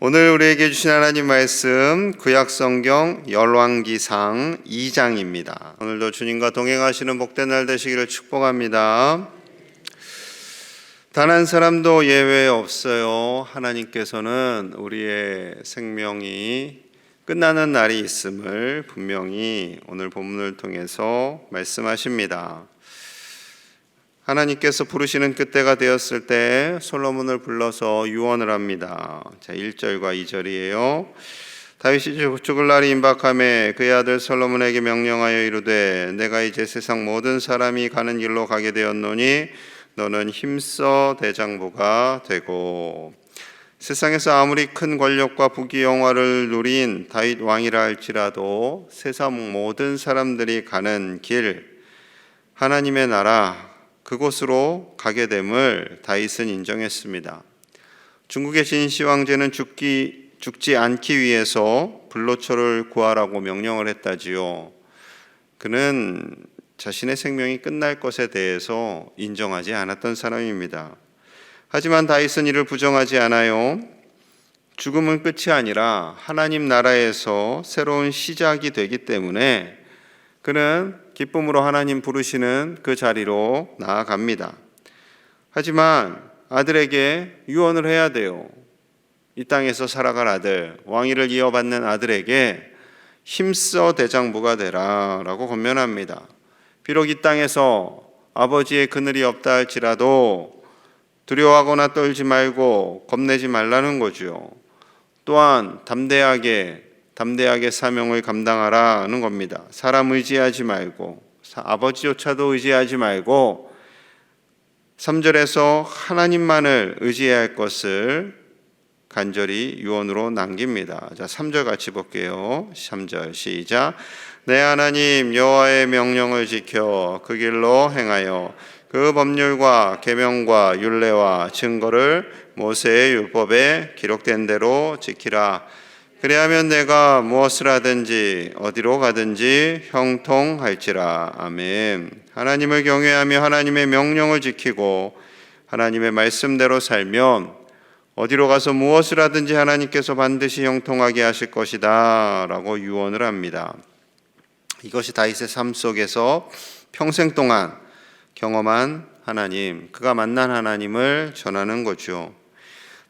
오늘 우리에게 주신 하나님 말씀 구약성경 열왕기상 2장입니다. 오늘도 주님과 동행하시는 복된 날 되시기를 축복합니다. 단 한 사람도 예외 없어요. 하나님께서는 우리의 생명이 끝나는 날이 있음을 분명히 오늘 본문을 통해서 말씀하십니다. 하나님께서 부르시는 그때가 되었을 때 솔로몬을 불러서 유언을 합니다. 자, 1절과 2절이에요. 다윗이 죽을 날이 임박하매 그의 아들 솔로몬에게 명령하여 이르되 내가 이제 세상 모든 사람이 가는 길로 가게 되었노니 너는 힘써 대장부가 되고, 세상에서 아무리 큰 권력과 부귀영화를 누린 다윗 왕이라 할지라도 세상 모든 사람들이 가는 길, 하나님의 나라, 그곳으로 가게 됨을 다윗은 인정했습니다. 중국의 진시 황제는 죽지 않기 위해서 불로초를 구하라고 명령을 했다지요. 그는 자신의 생명이 끝날 것에 대해서 인정하지 않았던 사람입니다. 하지만 다윗은 이를 부정하지 않아요. 죽음은 끝이 아니라 하나님 나라에서 새로운 시작이 되기 때문에 그는 기쁨으로 하나님 부르시는 그 자리로 나아갑니다. 하지만 아들에게 유언을 해야 돼요. 이 땅에서 살아갈 아들, 왕위를 이어받는 아들에게 힘써 대장부가 되라 라고 권면합니다. 비록 이 땅에서 아버지의 그늘이 없다 할지라도 두려워하거나 떨지 말고 겁내지 말라는 거죠. 또한 담대하게 사명을 감당하라는 겁니다. 사람 의지하지 말고, 아버지조차도 의지하지 말고 3절에서 하나님만을 의지해야 할 것을 간절히 유언으로 남깁니다. 자, 3절 같이 볼게요. 3절 시작. 내 하나님 여호와의 명령을 지켜 그 길로 행하여 그 법률과 계명과 율례와 증거를 모세의 율법에 기록된 대로 지키라. 그래야면 내가 무엇을 하든지 어디로 가든지 형통할지라. 아멘. 하나님을 경외하며 하나님의 명령을 지키고 하나님의 말씀대로 살면 어디로 가서 무엇을 하든지 하나님께서 반드시 형통하게 하실 것이다 라고 유언을 합니다. 이것이 다윗의 삶 속에서 평생 동안 경험한 하나님, 그가 만난 하나님을 전하는 거죠.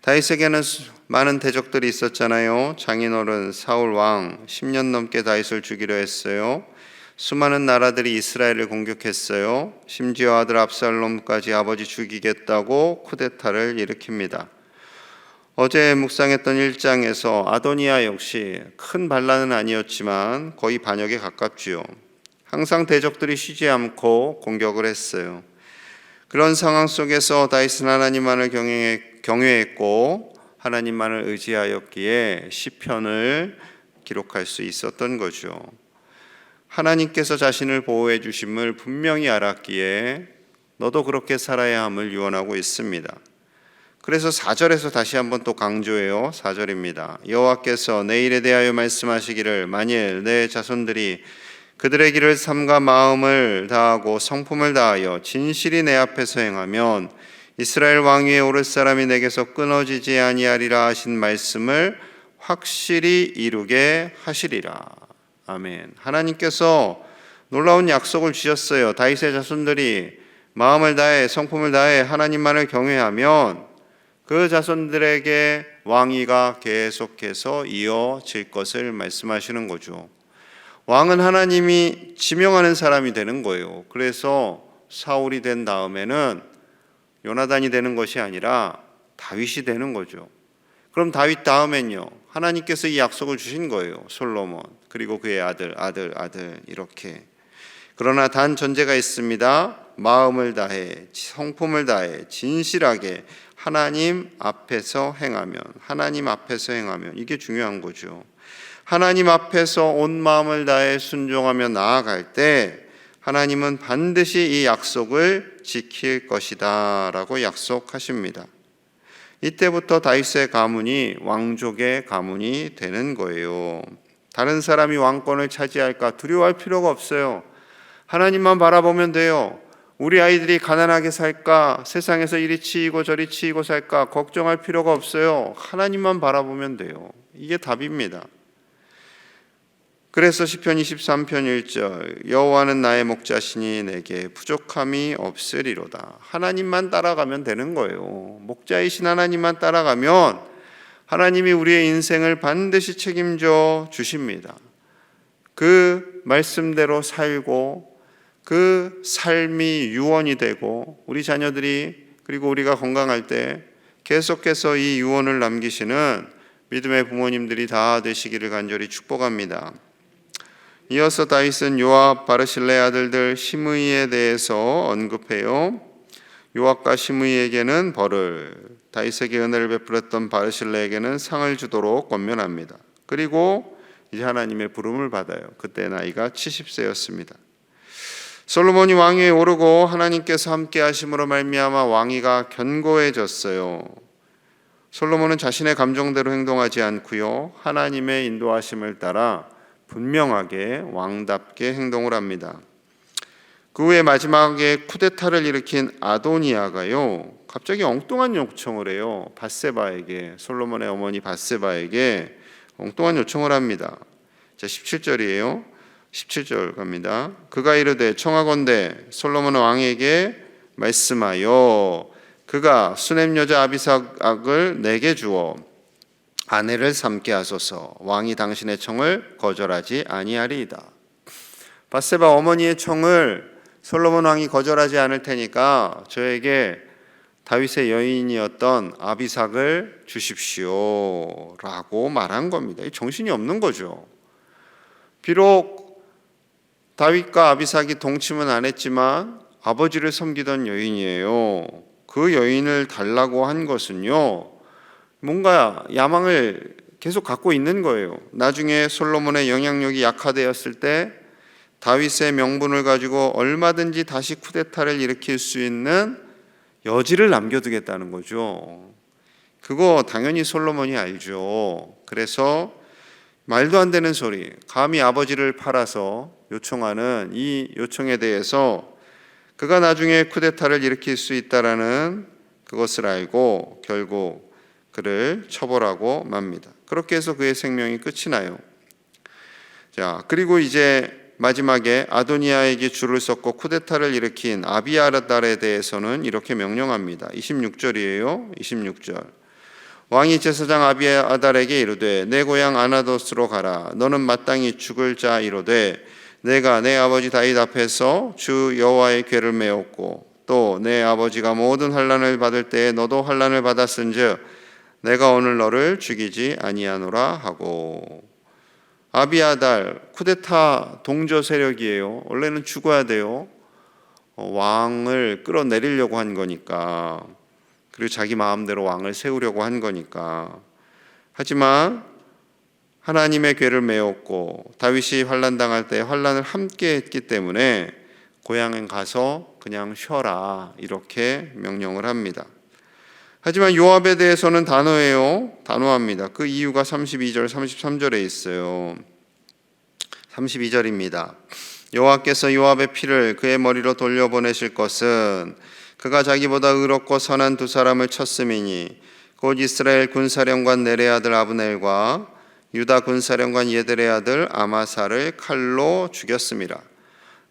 다윗에게는 많은 대적들이 있었잖아요. 장인어른 사울 왕 10년 넘게 다윗을 죽이려 했어요. 수많은 나라들이 이스라엘을 공격했어요. 심지어 아들 압살롬까지 아버지 죽이겠다고 쿠데타를 일으킵니다. 어제 묵상했던 1장에서 아도니아 역시 큰 반란은 아니었지만 거의 반역에 가깝지요. 항상 대적들이 쉬지 않고 공격을 했어요. 그런 상황 속에서 다윗은 하나님만을 경외했고 하나님만을 의지하였기에 시편을 기록할 수 있었던 거죠. 하나님께서 자신을 보호해 주심을 분명히 알았기에 너도 그렇게 살아야 함을 유언하고 있습니다. 그래서 4절에서 다시 한번 또 강조해요. 4절입니다. 여호와께서 내 일에 대하여 말씀하시기를 만일 내 자손들이 그들의 길을 삼가 마음을 다하고 성품을 다하여 진실이 내 앞에서 행하면 이스라엘 왕위에 오를 사람이 내게서 끊어지지 아니하리라 하신 말씀을 확실히 이루게 하시리라. 아멘. 하나님께서 놀라운 약속을 주셨어요. 다윗의 자손들이 마음을 다해 성품을 다해 하나님만을 경외하면 그 자손들에게 왕위가 계속해서 이어질 것을 말씀하시는 거죠. 왕은 하나님이 지명하는 사람이 되는 거예요. 그래서 사울이 된 다음에는 요나단이 되는 것이 아니라 다윗이 되는 거죠. 그럼 다윗 다음엔요, 하나님께서 이 약속을 주신 거예요. 솔로몬, 그리고 그의 아들 이렇게. 그러나 단 전제가 있습니다. 마음을 다해 성품을 다해 진실하게 하나님 앞에서 행하면 이게 중요한 거죠. 하나님 앞에서 온 마음을 다해 순종하며 나아갈 때 하나님은 반드시 이 약속을 지킬 것이다 라고 약속하십니다. 이때부터 다윗의 가문이 왕족의 가문이 되는 거예요. 다른 사람이 왕권을 차지할까 두려워할 필요가 없어요. 하나님만 바라보면 돼요. 우리 아이들이 가난하게 살까, 세상에서 이리 치이고 저리 치이고 살까 걱정할 필요가 없어요. 하나님만 바라보면 돼요. 이게 답입니다. 그래서 시편 23편 1절 여호와는 나의 목자시니 내게 부족함이 없으리로다. 하나님만 따라가면 되는 거예요. 목자이신 하나님만 따라가면 하나님이 우리의 인생을 반드시 책임져 주십니다. 그 말씀대로 살고 그 삶이 유언이 되고 우리 자녀들이 그리고 우리가 건강할 때 계속해서 이 유언을 남기시는 믿음의 부모님들이 다 되시기를 간절히 축복합니다. 이어서 다윗은 요압, 바르실레 아들들 시므이에 대해서 언급해요. 요압과 시므이에게는 벌을, 다윗에게 은혜를 베풀었던 바르실레에게는 상을 주도록 권면합니다. 그리고 이제 하나님의 부름을 받아요. 그때 나이가 70세였습니다. 솔로몬이 왕위에 오르고 하나님께서 함께 하심으로 말미암아 왕위가 견고해졌어요. 솔로몬은 자신의 감정대로 행동하지 않고요, 하나님의 인도하심을 따라 분명하게 왕답게 행동을 합니다. 그 후에 마지막에 쿠데타를 일으킨 아도니아가요, 갑자기 엉뚱한 요청을 해요. 밧세바에게, 솔로몬의 어머니 밧세바에게 엉뚱한 요청을 합니다. 자, 17절이에요. 17절 갑니다. 그가 이르되 청하건대 솔로몬 왕에게 말씀하여 그가 수넴 여자 아비삭을 내게 주어 아내를 삼게 하소서. 왕이 당신의 청을 거절하지 아니하리이다. 밧세바 어머니의 청을 솔로몬 왕이 거절하지 않을 테니까 저에게 다윗의 여인이었던 아비삭을 주십시오 라고 말한 겁니다. 정신이 없는 거죠. 비록 다윗과 아비삭이 동침은 안 했지만 아버지를 섬기던 여인이에요. 그 여인을 달라고 한 것은요, 뭔가 야망을 계속 갖고 있는 거예요. 나중에 솔로몬의 영향력이 약화되었을 때 다윗의 명분을 가지고 얼마든지 다시 쿠데타를 일으킬 수 있는 여지를 남겨두겠다는 거죠. 그거 당연히 솔로몬이 알죠. 그래서 말도 안 되는 소리, 감히 아버지를 팔아서 요청하는 이 요청에 대해서 그가 나중에 쿠데타를 일으킬 수 있다라는 그것을 알고 결국 그를 처벌하고 맙니다. 그렇게 해서 그의 생명이 끝이 나요. 자, 그리고 이제 마지막에 아도니아에게 줄을 섰고 쿠데타를 일으킨 아비아달에 대해서는 이렇게 명령합니다. 26절이에요. 26절. 왕이 제사장 아비아달에게 이르되 내 고향 아나돗으로 가라. 너는 마땅히 죽을 자이로되 내가 내 아버지 다윗 앞에서 주 여호와의 궤를 메었고 또 내 아버지가 모든 환난을 받을 때에 너도 환난을 받았은즉 내가 오늘 너를 죽이지 아니하노라 하고. 아비아달 쿠데타 동조 세력이에요. 원래는 죽어야 돼요. 왕을 끌어내리려고 한 거니까. 그리고 자기 마음대로 왕을 세우려고 한 거니까. 하지만 하나님의 궤를 메었고 다윗이 환난 당할 때 환난을 함께 했기 때문에 고향에 가서 그냥 쉬어라 이렇게 명령을 합니다. 하지만 요압에 대해서는 단호해요. 단호합니다. 그 이유가 32절 33절에 있어요. 32절입니다. 여호와께서 요압의 피를 그의 머리로 돌려보내실 것은 그가 자기보다 의롭고 선한 두 사람을 쳤음이니 곧 이스라엘 군사령관 넬의 아들 아브넬과 유다 군사령관 예델의 아들 아마사를 칼로 죽였음이라.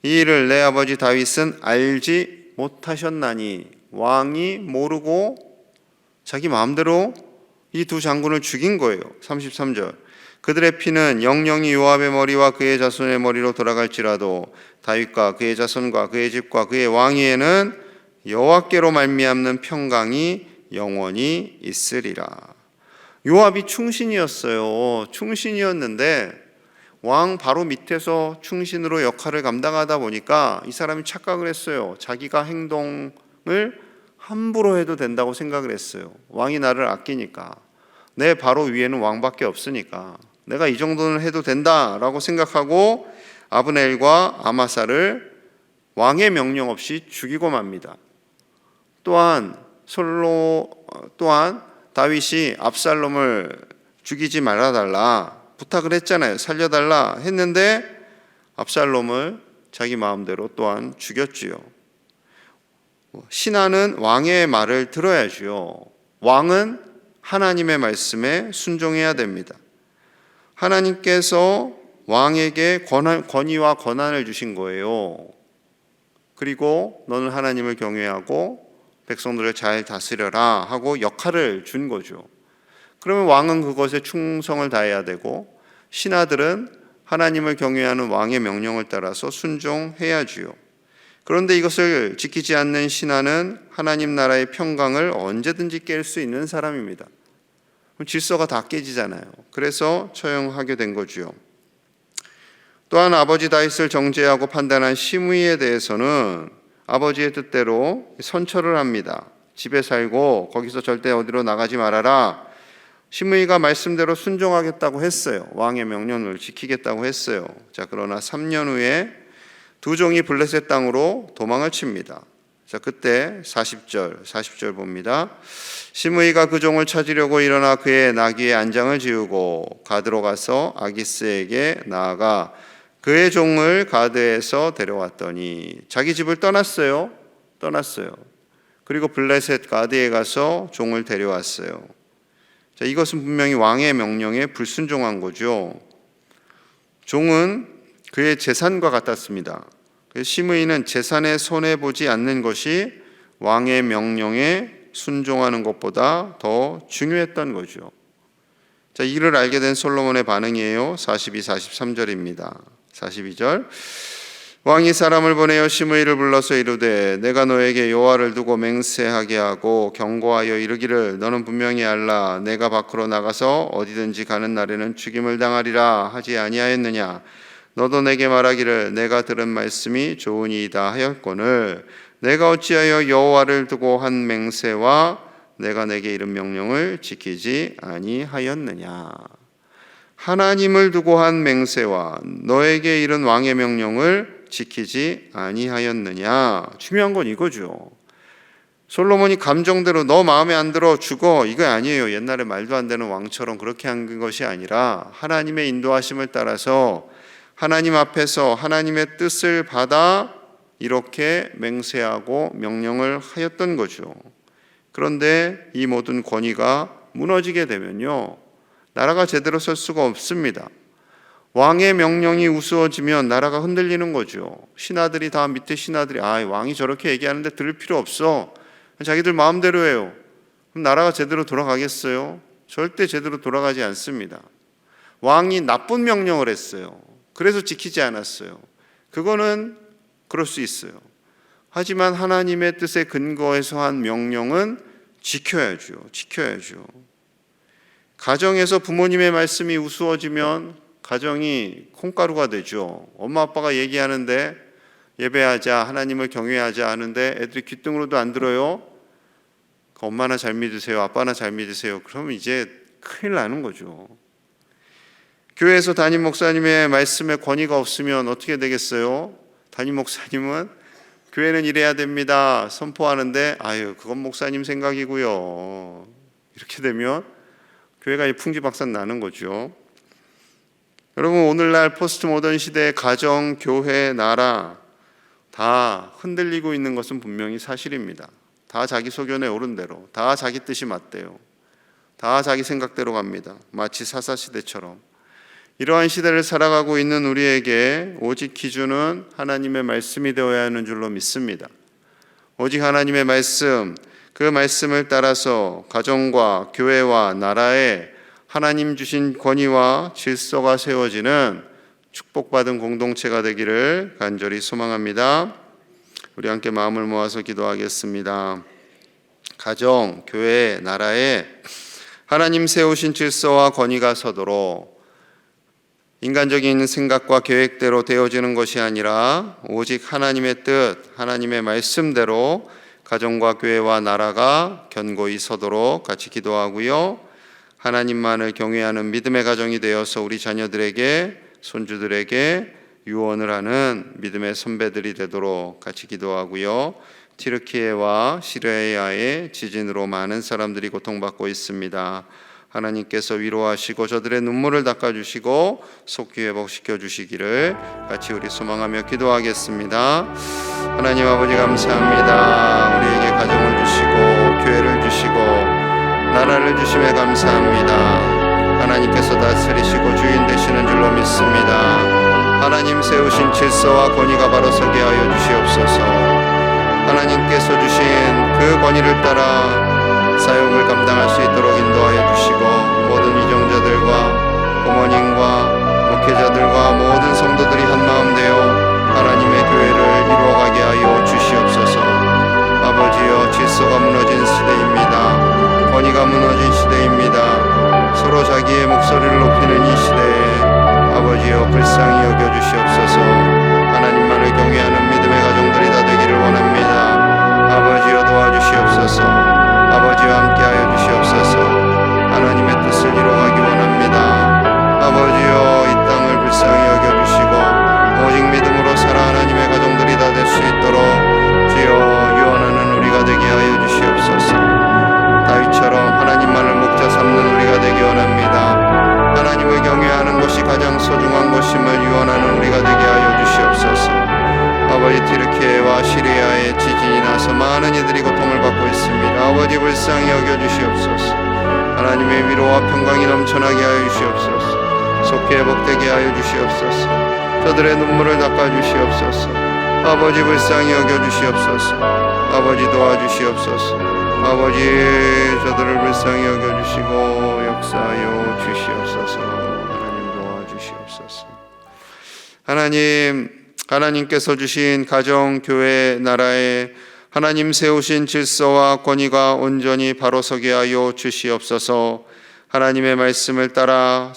이 일을 내 아버지 다윗은 알지 못하셨나니. 왕이 모르고 자기 마음대로 이 두 장군을 죽인 거예요. 33절. 그들의 피는 영영이 요압의 머리와 그의 자손의 머리로 돌아갈지라도 다윗과 그의 자손과 그의 집과 그의 왕위에는 여호와께로 말미암는 평강이 영원히 있으리라. 요압이 충신이었어요. 충신이었는데 왕 바로 밑에서 충신으로 역할을 감당하다 보니까 이 사람이 착각을 했어요. 자기가 행동을 함부로 해도 된다고 생각을 했어요. 왕이 나를 아끼니까, 내 바로 위에는 왕밖에 없으니까 내가 이 정도는 해도 된다라고 생각하고 아브넬과 아마사를 왕의 명령 없이 죽이고 맙니다. 또한 다윗이 압살롬을 죽이지 말아달라 부탁을 했잖아요. 살려달라 했는데 압살롬을 자기 마음대로 또한 죽였지요. 신하는 왕의 말을 들어야지요. 왕은 하나님의 말씀에 순종해야 됩니다. 하나님께서 왕에게 권위와 권한을 주신 거예요. 그리고 너는 하나님을 경외하고 백성들을 잘 다스려라 하고 역할을 준 거죠. 그러면 왕은 그것에 충성을 다해야 되고 신하들은 하나님을 경외하는 왕의 명령을 따라서 순종해야지요. 그런데 이것을 지키지 않는 신하는 하나님 나라의 평강을 언제든지 깰 수 있는 사람입니다. 질서가 다 깨지잖아요. 그래서 처형하게 된 거죠. 또한 아버지 다윗을 정죄하고 판단한 시므이에 대해서는 아버지의 뜻대로 선처를 합니다. 집에 살고 거기서 절대 어디로 나가지 말아라. 시므이가 말씀대로 순종하겠다고 했어요. 왕의 명령을 지키겠다고 했어요. 자, 그러나 3년 후에 두 종이 블레셋 땅으로 도망을 칩니다. 자, 그때 40절 봅니다. 시므이가 그 종을 찾으려고 일어나 그의 나귀의 안장을 지우고 가드로 가서 아기스에게 나아가 그의 종을 가드에서 데려왔더니 자기 집을 떠났어요. 그리고 블레셋 가드에 가서 종을 데려왔어요. 자, 이것은 분명히 왕의 명령에 불순종한 거죠. 종은 그의 재산과 같았습니다. 시므이는 재산에 손해보지 않는 것이 왕의 명령에 순종하는 것보다 더 중요했던 거죠. 자, 이를 알게 된 솔로몬의 반응이에요. 42, 43절입니다. 42절 왕이 사람을 보내어 시므이를 불러서 이르되 내가 너에게 여호와를 두고 맹세하게 하고 경고하여 이르기를 너는 분명히 알라 내가 밖으로 나가서 어디든지 가는 날에는 죽임을 당하리라 하지 아니하였느냐. 너도 내게 말하기를 내가 들은 말씀이 좋으니이다 하였거늘 내가 어찌하여 여호와를 두고 한 맹세와 내가 내게 이른 명령을 지키지 아니하였느냐. 하나님을 두고 한 맹세와 너에게 이른 왕의 명령을 지키지 아니하였느냐. 중요한 건 이거죠. 솔로몬이 감정대로 너 마음에 안 들어 죽어 이거 아니에요. 옛날에 말도 안 되는 왕처럼 그렇게 한 것이 아니라 하나님의 인도하심을 따라서 하나님 앞에서 하나님의 뜻을 받아 이렇게 맹세하고 명령을 하였던 거죠. 그런데 이 모든 권위가 무너지게 되면요, 나라가 제대로 설 수가 없습니다. 왕의 명령이 우스워지면 나라가 흔들리는 거죠. 신하들이 다 밑에 신하들이 왕이 저렇게 얘기하는데 들을 필요 없어. 자기들 마음대로 해요. 그럼 나라가 제대로 돌아가겠어요? 절대 제대로 돌아가지 않습니다. 왕이 나쁜 명령을 했어요. 그래서 지키지 않았어요. 그거는 그럴 수 있어요. 하지만 하나님의 뜻에 근거해서 한 명령은 지켜야죠. 가정에서 부모님의 말씀이 우스워지면 가정이 콩가루가 되죠. 엄마 아빠가 얘기하는데 예배하자, 하나님을 경외하자 하는데 애들이 귓등으로도 안 들어요. 엄마나 잘 믿으세요, 아빠나 잘 믿으세요. 그러면 이제 큰일 나는 거죠. 교회에서 담임 목사님의 말씀에 권위가 없으면 어떻게 되겠어요? 담임 목사님은 교회는 이래야 됩니다 선포하는데 그건 목사님 생각이고요. 이렇게 되면 교회가 풍지박산 나는 거죠. 여러분, 오늘날 포스트 모던 시대의 가정, 교회, 나라 다 흔들리고 있는 것은 분명히 사실입니다. 다 자기 소견에 오른 대로, 다 자기 뜻이 맞대요. 다 자기 생각대로 갑니다. 마치 사사시대처럼. 이러한 시대를 살아가고 있는 우리에게 오직 기준은 하나님의 말씀이 되어야 하는 줄로 믿습니다. 오직 하나님의 말씀, 그 말씀을 따라서 가정과 교회와 나라에 하나님 주신 권위와 질서가 세워지는 축복받은 공동체가 되기를 간절히 소망합니다. 우리 함께 마음을 모아서 기도하겠습니다. 가정, 교회, 나라에 하나님 세우신 질서와 권위가 서도록 인간적인 생각과 계획대로 되어지는 것이 아니라 오직 하나님의 뜻, 하나님의 말씀대로 가정과 교회와 나라가 견고히 서도록 같이 기도하고요. 하나님만을 경외하는 믿음의 가정이 되어서 우리 자녀들에게, 손주들에게 유언을 하는 믿음의 선배들이 되도록 같이 기도하고요. 튀르키예와 시리아의 지진으로 많은 사람들이 고통받고 있습니다. 하나님께서 위로하시고 저들의 눈물을 닦아주시고 속기 회복시켜 주시기를 같이 우리 소망하며 기도하겠습니다. 하나님 아버지 감사합니다. 우리 나라를 주심에 감사합니다. 하나님께서 다스리시고 주인 되시는 줄로 믿습니다. 하나님 세우신 질서와 권위가 바로 서게 하여 주시옵소서. 하나님께서 주신 그 권위를 따라 사역을 감당할 수 있도록 인도하여 주시고, 모든 이정자들과 부모님과 목회자들과 모든 성도들이 한마음 되어 하나님의 교회를 이루어가게 하여 주시옵소서. 아버지여, 질서가 무너진 시대입니다. 권위가 무너진 시대입니다. 서로 자기의 목소리를 높이는 이 시대에 아버지여, 불쌍히 여겨주시옵소서. 하나님만을 경외하는 믿음의 가정들이 다 되기를 원합니다. 아버지여, 도와주시옵소서. 아버지와 함께하여 주시옵소서. 하나님의 뜻을 이루어가기 원합니다. 아버지여, 이 땅을 불쌍히 여겨주시고 오직 믿음으로 살아 하나님의 가정들이 다 될 수 있도록 주여 유언하는 우리가 되게 하여 주시옵소서. 다윗처럼 하나님만을 목자 삼는 우리가 되기 원합니다. 하나님을 경외하는 것이 가장 소중한 것임을 유언하는 우리가 되게 하여 주시옵소서. 아버지, 튀르키예와 시리아에 지진이 나서 많은 이들이 고통을 받고 있습니다. 아버지, 불쌍히 여겨주시옵소서. 하나님의 위로와 평강이 넘쳐나게 하여 주시옵소서. 속히 회복되게 하여 주시옵소서. 저들의 눈물을 닦아주시옵소서. 아버지, 불쌍히 여겨주시옵소서. 아버지, 도와주시옵소서. 아버지, 저들을 불쌍히 여겨주시고 역사하여 주시옵소서. 하나님, 도와주시옵소서. 하나님께서 주신 가정, 교회, 나라에 하나님 세우신 질서와 권위가 온전히 바로 서게 하여 주시옵소서. 하나님의 말씀을 따라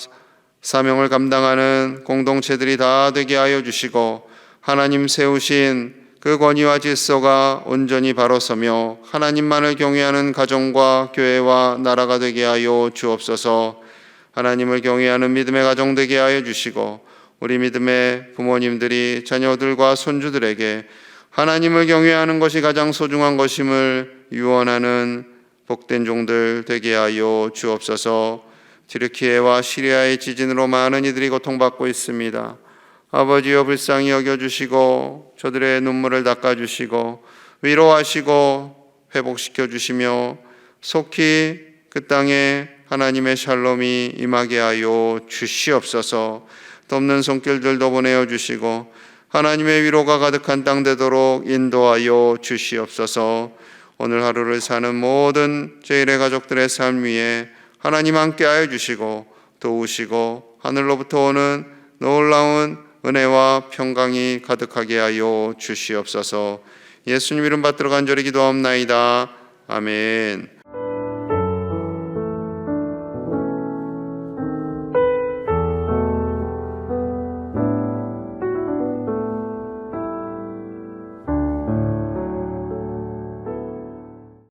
사명을 감당하는 공동체들이 다 되게 하여 주시고, 하나님 세우신 그 권위와 질서가 온전히 바로 서며 하나님만을 경외하는 가정과 교회와 나라가 되게 하여 주옵소서. 하나님을 경외하는 믿음의 가정 되게 하여 주시고, 우리 믿음의 부모님들이 자녀들과 손주들에게 하나님을 경외하는 것이 가장 소중한 것임을 유언하는 복된 종들 되게 하여 주옵소서. 튀르키예와 시리아의 지진으로 많은 이들이 고통받고 있습니다. 아버지여, 불쌍히 여겨주시고 저들의 눈물을 닦아주시고 위로하시고 회복시켜 주시며 속히 그 땅에 하나님의 샬롬이 임하게 하여 주시옵소서. 돕는 손길들도 보내어 주시고 하나님의 위로가 가득한 땅 되도록 인도하여 주시옵소서. 오늘 하루를 사는 모든 제1의 가족들의 삶 위에 하나님 함께하여 주시고 도우시고 하늘로부터 오는 놀라운 은혜와 평강이 가득하게 하여 주시옵소서. 예수님 이름 받들어 간절히 기도하옵나이다. 아멘.